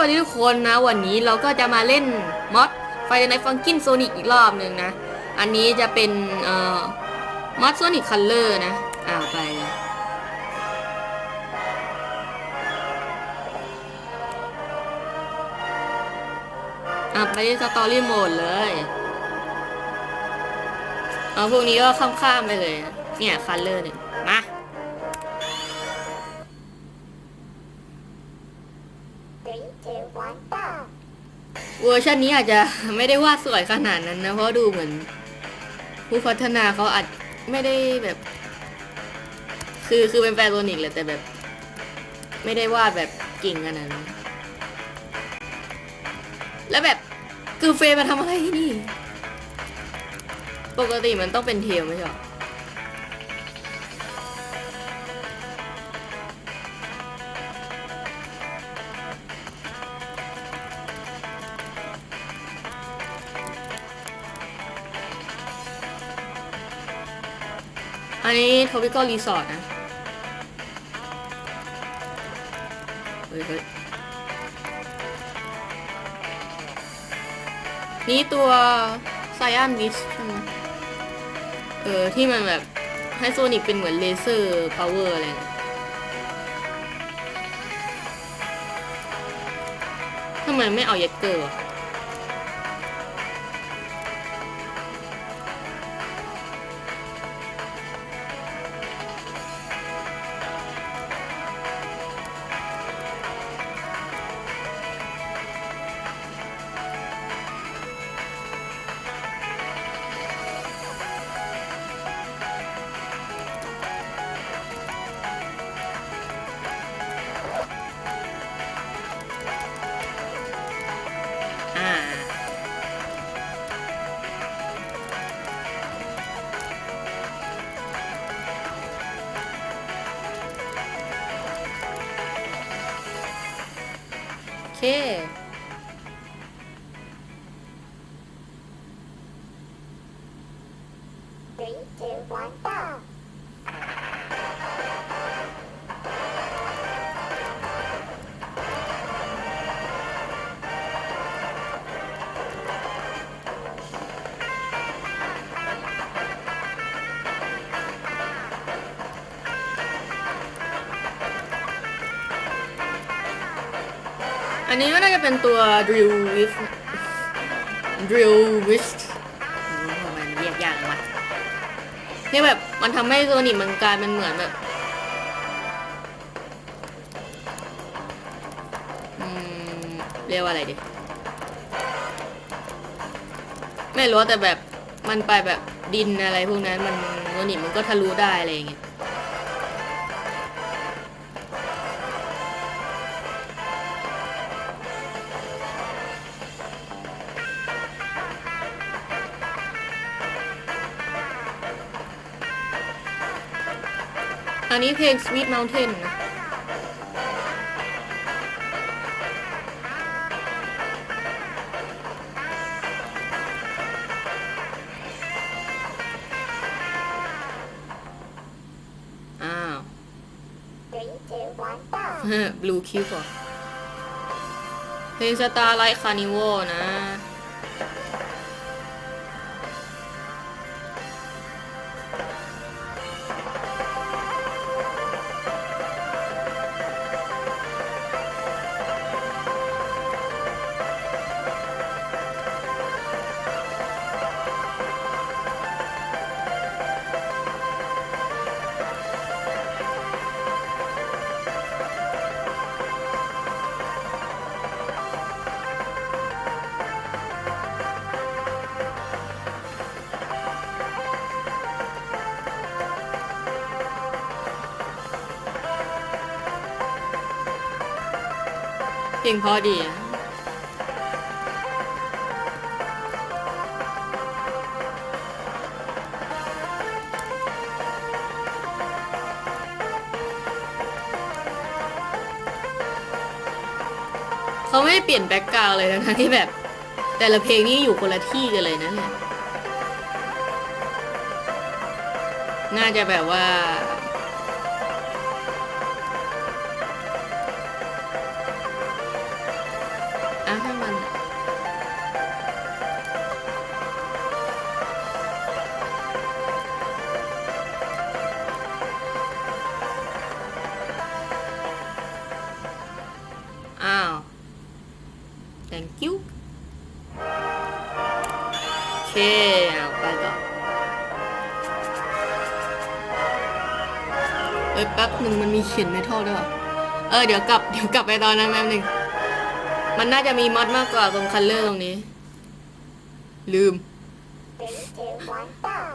วัสดีทุกคนนะวันนี้เราก็จะมาเล่นมอดไฟในฟังกินโซนิกอีกรอบหนึ่งนะอันนี้จะเป็นมอดโซนิกคัลเลอร์นะไปเลยไปที่สตอรี่โหมดเลยพวกนี้ก็ข้ามๆไปเลยเนี่ยคัลเลอร์เนี่ยมาเวอร์ชันนี้อาจจะไม่ได้วาดสวยขนาดนั้นนะเพราะดูเหมือนผู้พัฒนาเขาอาจไม่ได้แบบคือเป็นแฟนโซนิกเลยแต่แบบไม่ได้วาดแบบเก่งขนาดนั้นแล้วแบบคือเฟย์มาทำอะไรที่นี่ปกติมันต้องเป็นเทลไม่ใช่หรออันนี้ทวิกอลรีสอร์ทนะเฮ้ยนี่ตัวไซอันวิชใช่ไหมที่มันแบบให้โซนิกเป็นเหมือนเลเซอร์พาวเวอร์อะไรนะทำไมไม่เอาเย็กเกอร์วะโอเคอันนี้ก็น่าจะเป็นตัว Drill Wrist ทำไมมันเรียกยากวะนี่แบบมันทำให้โซนิกมันกลายเป็นเหมือนแบบเรียกว่าอะไรดิไม่รู้แต่แบบมันไปแบบดินอะไรพวกนั้นมันโซนิกมันก็ทะลุได้อะไรอย่างเงี้ยอันนี้เพลง Sweet Mountain นะBlue Cube ก่อนเพลง Starlight Carnival นะเพลงพอดีเขาไม่เปลี่ยนแบ็กกราวด์เลยนะที่แบบแต่ละเพลงนี้อยู่คนละที่กันเลยนะเนี่ยน่าจะแบบว่า เ เอาไปต่อแป๊บหนึ่งมันมีเขียนเมทัลด้วยเดี๋ยวกลับไปตอนนั้นแป๊บหนึ่งมันน่าจะมีมอดมากกว่าตรงคัลเลอร์ตรงนี้ลืม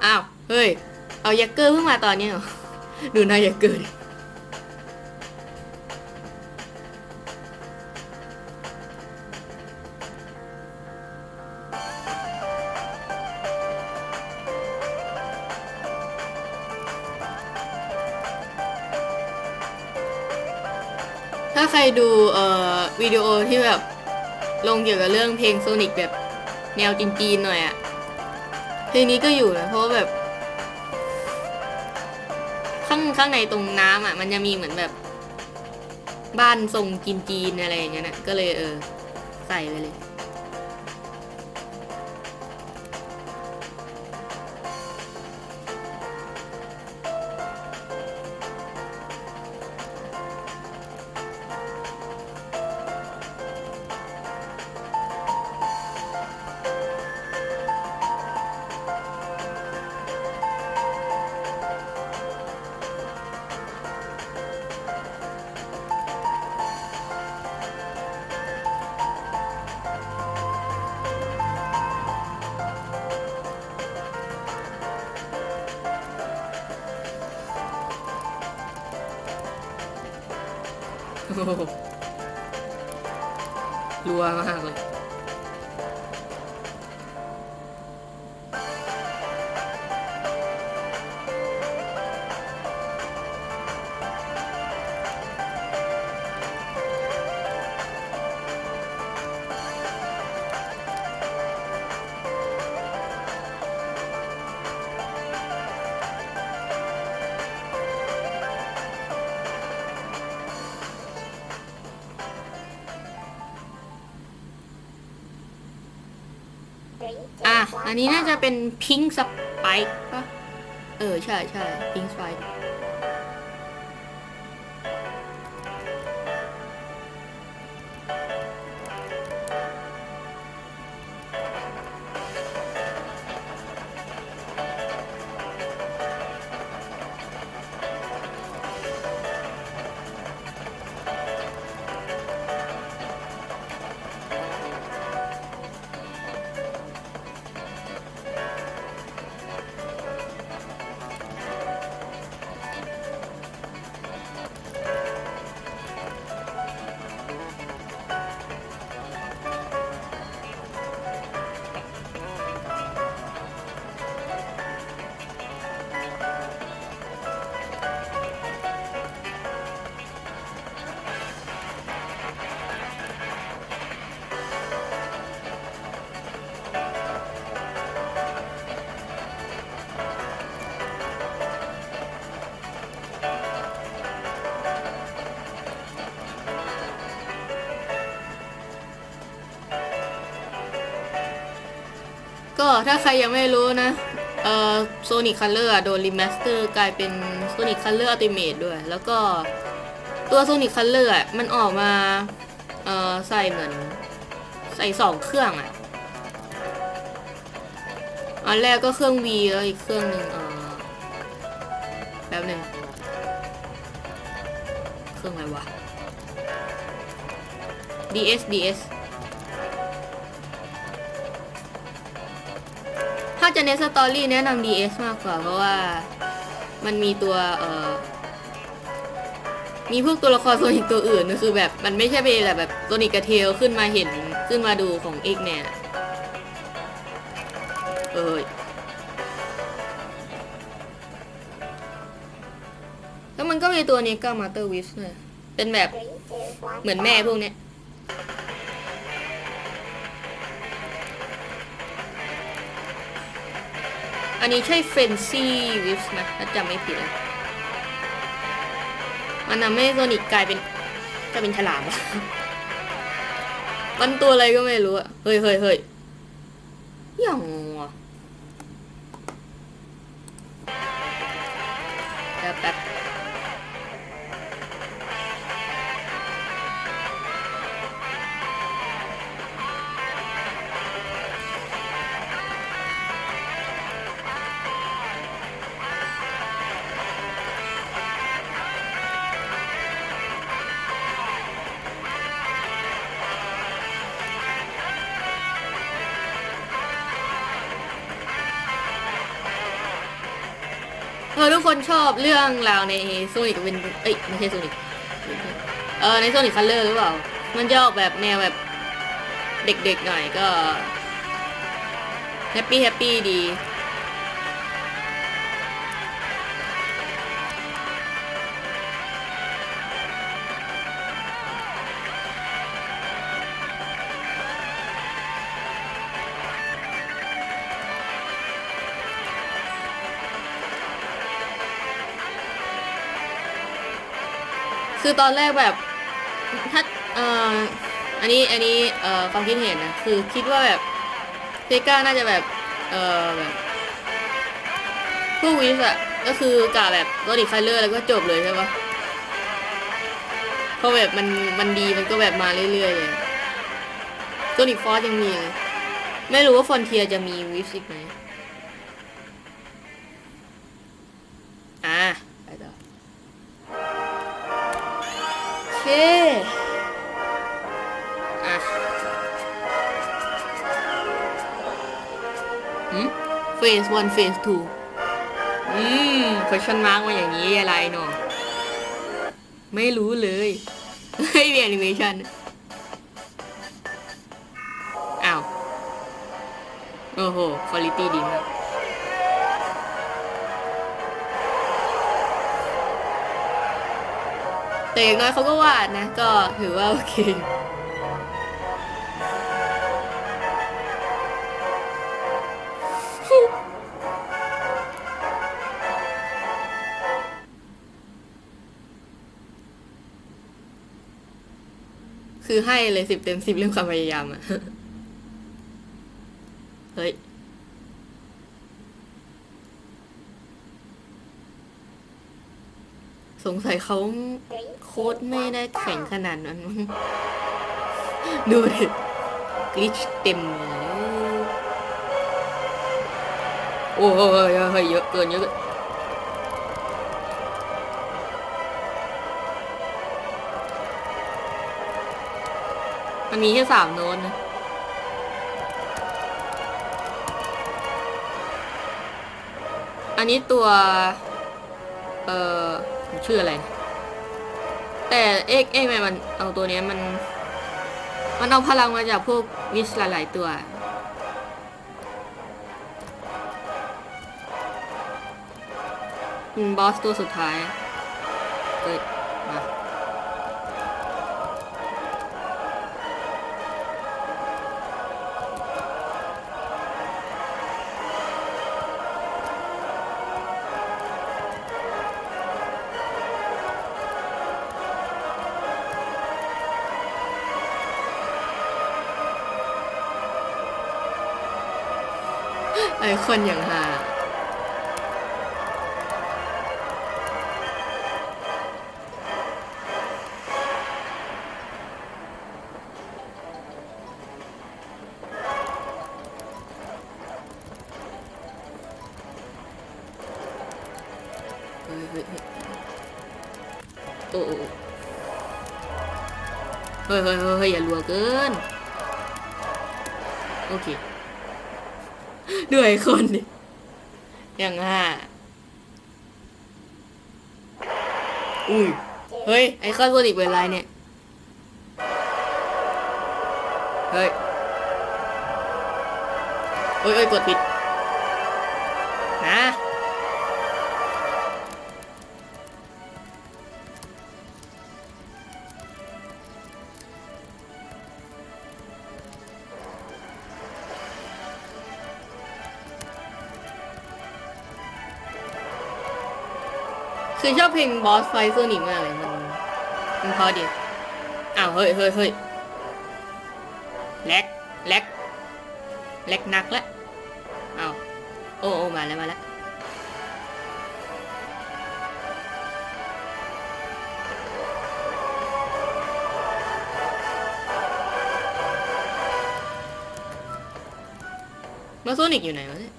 อ้าวเฮ้ยเอายักเกอร์เพิ่งมาตอนนี้เหรอดูหน้ายักเกอร์ดิถ้าใครดูวิดีโอที่แบบลงเกี่ยวกับเรื่องเพลงโซนิกแบบแนวจีนๆหน่อยอะเพลงนี้ก็อยู่นะเพราะแบบข้างในตรงน้ำอะมันจะมีเหมือนแบบบ้านทรงจีนๆอะไรอย่างเงี้ยนะก็เลยใส่ไปเลยรัวมากเลยอันนี้น่าจะเป็นพิงค์สไปค์ป่ะใช่พิงค์สไปค์ก็ถ้าใครยังไม่รู้นะSonic Color โดนรีมาสเตอร์กลายเป็น Sonic Color Ultimate ด้วยแล้วก็ตัว Sonic Color มันออกมาใส่เหมือนใส่2 เครื่องอันแรกก็เครื่อง V แล้วอีกเครื่องหนึ่งแบบหนึ่งเครื่องอะไรวะ DS ถ้าจะเน้นสตอรี่แนะนำ DS มากกว่าเพราะว่ามันมีตัวมีพวกตัวละครโซนิกตัวอื่นคือแบบมันไม่ใช่เป็นแบบโซนิกกับเทลขึ้นมาดูของ X-Men แล้วมันก็มีตัวนี้ก็มาเตอร์วิสเลยเป็นแบบเหมือนแม่พวกเนี้ยอันนี้ใช่เฟนซี่วิสนะถ้าจำไม่ผิดนะมันทำให้โซนิกกลายเป็นฉลามอะมันตัวอะไรก็ไม่รู้อะเฮ้ยอย่างแป๊บ ทุกคนชอบเรื่องราวในโซนิกเป็นเอ้ยไม่ใช่โซนิกในโซนิคคัลเลอร์หรือเปล่ามันจะออกแบบแนวแบบเด็กๆหน่อยก็แฮปปี้ดีคือตอนแรกแบบถ้าอันนี้ความคิดเห็นนะคือคิดว่าแบบเซก้าน่าจะแบบแบบพวกวิสอะก็คือกะแบบโรดิคไคเลอร์แล้วก็จบเลยใช่ปะเพราะแบบมันดีมันก็แบบมาเรื่อยๆเลยโซนิคฟอร์สยังมีเลยไม่รู้ว่าฟอนเทียจะมีวิสอีกไหมไปต่อโอเคเฟส1เฟส2question mark มาอย่างนี้อะไรเนาะไม่รู้เลยไม่มีแอนิเมชันอ้าวโอ้โหคุณภาพดีมากแต่อย่างน้อยเขาก็วาดนะก็ถือว่าโอเคคือให้เลย10 เต็ม 10เรื่องความพยายามอะเฮ้ยสงสัยเขาโค้ดไม่ได้แข็งขนาดนั้นมั้งดูดิกลิชเต็มเลยโอ้ยเยอะเกินมันมีแค่3 โน้ตนะอันนี้ตัวเอ่อชื่ออะไรนะแต่เอ็กมันเอาตัวนี้มันเอาพลังมาจากพวกวิชหลายๆตัวบอสตัวสุดท้ายเกิดมาไอคนอย่างหาเฮ้ยโอ้เฮ้ยอย่ารัวเกินโอเคด้วยคนดิอย่างห้าอุ้ยเฮ้ยไอคอนโซนิกเป็นไรเนี่ยเฮ้ยกดผิดนะคือชอบเพลงบอสไฟโซนิกมากเลยมันพอดีอ้าวเฮ้ยแลกนักแล้วอ้าวโอ้มาแล้วแล้วโซนิกอยู่ไหนวะเนี่ย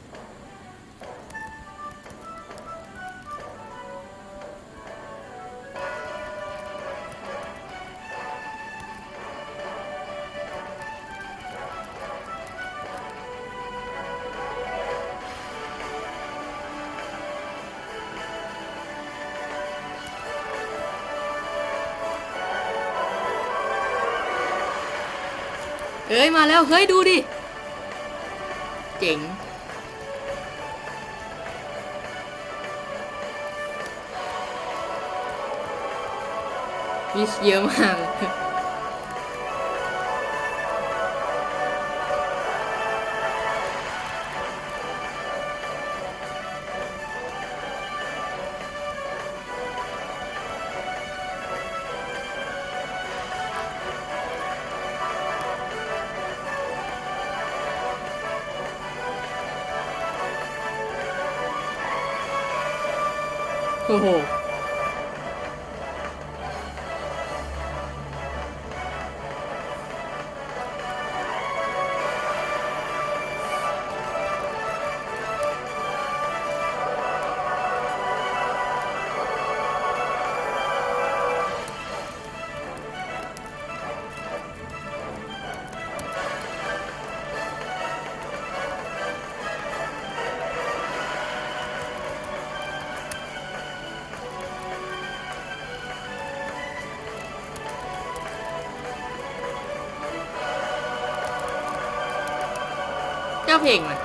ฮ้ยมาแล้วเฮ้ยดูดิเจ๋งวิชเยอะมากโอ้โหเจ้าเพลงมัน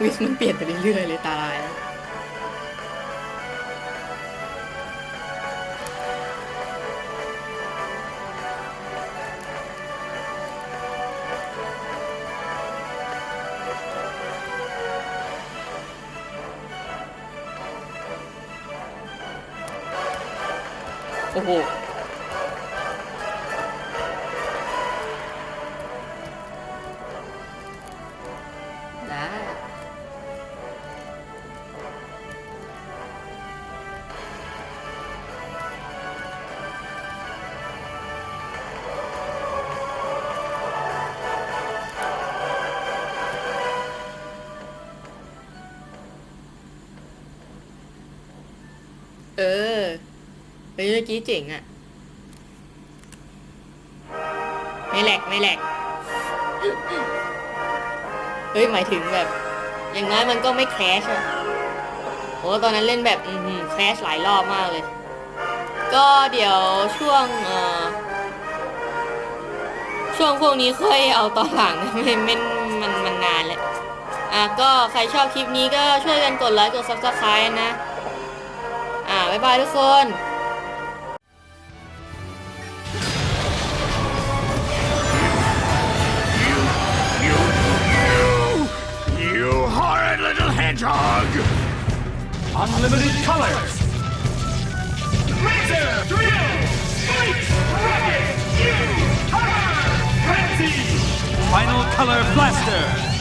วิสมันเปลี่ยนไปเรื่อยๆเลยตาลายแล้วโอ้โหได้เออเฮ้ยเมื่อกี้เจ๋งอ่ะไม่แหลกไม่แหลกเฮ้ยหมายถึงแบบอย่างน้อยมันก็ไม่แครชอะโอ้ตอนนั้นเล่นแบบแครชหลายรอบมากเลยก็เดี๋ยวช่วงพวกนี้ค่อยเอาตอนหลังไม่มันนานเลยก็ใครชอบคลิปนี้ก็ช่วยกันกดไลค์กด Subscribe นะบ๊ายบายทุกคน You horrid little hedgehog! Unlimited colors! Laser, drill, fight, rocket, you, hammer, frenzy! Final color blaster!